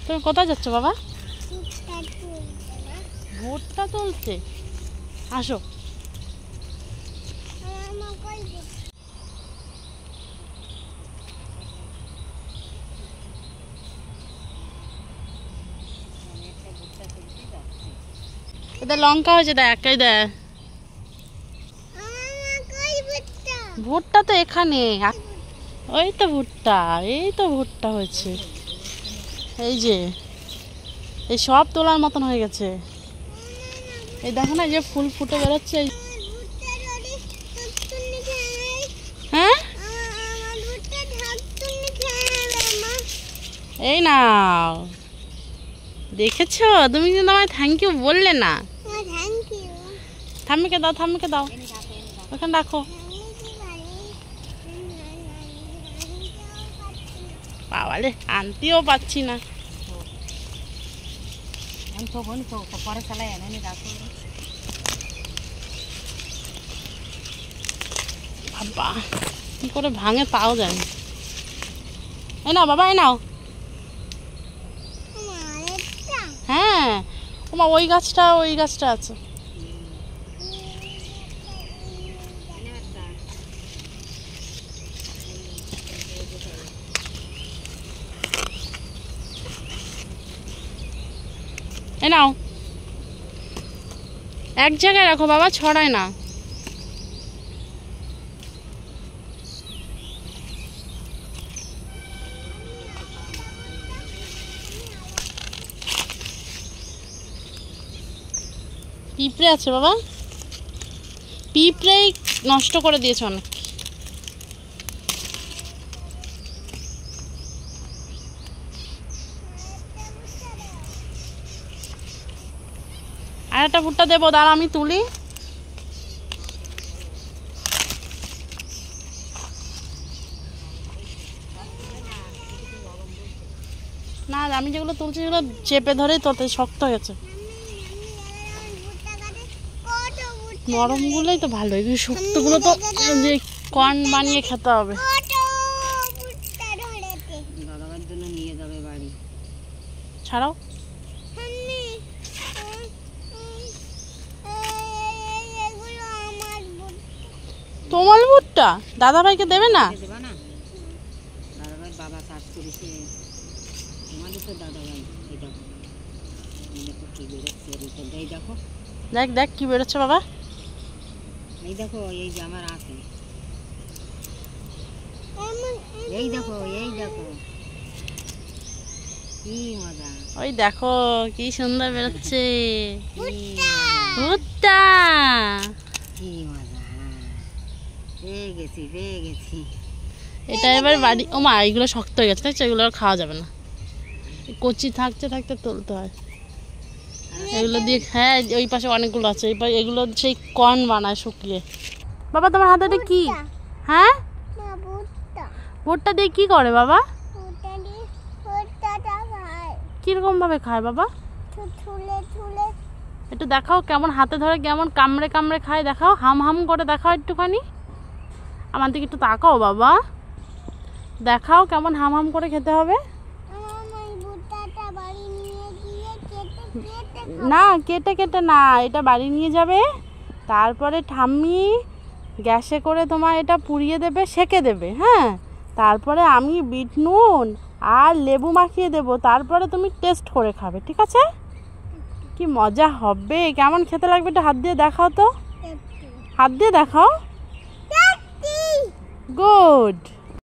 তুমি কোথায় যাচ্ছ বাবা? ভুট্টা তুলতে। আসো। এটা লঙ্কা হয়েছে, দেখ এই দেখ। ভুট্টা তো এখানে, ওই তো ভুট্টা, এই তো ভুট্টা হয়েছে। এই যে এই সব তোলার মতন হয়ে গেছে। এই দেখো না, যে ফুল ফুটে বেরোচ্ছে। হ্যাঁ, এই নাও। দেখেছো, তুমি কিন্তু আমায় থ্যাংক ইউ বললে না। ঠাম্মিকে দাও, ঠাম্মিকে দাও, ওখানে রাখো। বাবারে, আনতেও পাচ্ছি না। বাবা কি করে ভাঙে তাও জানি। এই নাও বাবা, এই নাও। হ্যাঁ ওমা, ওই গাছটা আছে। এই নাও, এক জায়গায় রাখো বাবা, ছড়ায় না। পিঁপড়ে আছে বাবা, পিঁপড়েই নষ্ট করে দিয়েছে অনেক। আর একটা ভুট্টা দেবো, দাঁড়া আমি তুলি। না, আমি যেগুলো তুলছি সেগুলো চেপে ধরেই তোতে শক্ত হয়েছে। নরমগুলোই তো ভালো, এগুলো শক্তগুলো তো যে কর্ন বানিয়ে খেতে হবে। ছাড়াও। তোমার ভুট্টা দাদা ভাইকে দেবে না? দেখ দেখ কি বেরোচ্ছে বাবা। এই দেখো, এই যে আমার আছে, এই দেখো, এই দেখো কি মজা। ওই দেখো কি সুন্দর বেরোচ্ছে ভুট্টা, কি মজা। পেয়ে গেছি। এটা এবার বাড়ি। ও মা, এইগুলো শক্ত হয়ে গেছে, দেখছো, এগুলো আর খাওয়া যাবে না। কচি থাকতে তুলতে হয় এগুলো দিয়ে। হ্যাঁ, ওই পাশে অনেকগুলো আছে, এগুলো সেই কর্ন বানায় শুকিয়ে। বাবা তোমার হাতে এটা কি? হ্যাঁ, ভুট্টা দিয়ে কি করে বাবা? কিরকম ভাবে খায় বাবা? একটু দেখাও, কেমন হাতে ধরে কেমন কামড়ে কামড়ে খায়, দেখাও, হাম হাম করে দেখাও একটুখানি। আমার দিকে একটু তাকাও বাবা, দেখাও কেমন হাম হাম করে খেতে হবে। না, কেটে না, এটা বাড়ি নিয়ে যাবে। তারপরে ঠাম্মি গ্যাসে করে তোমার এটা পুড়িয়ে দেবে, সেকে দেবে। হ্যাঁ, তারপরে আমি বিট নুন আর লেবু মাখিয়ে দেবো, তারপরে তুমি টেস্ট করে খাবে, ঠিক আছে? কি মজা হবে, কেমন খেতে লাগবে এটা হাত দিয়ে দেখাও তো, হাত দিয়ে দেখাও। গুড।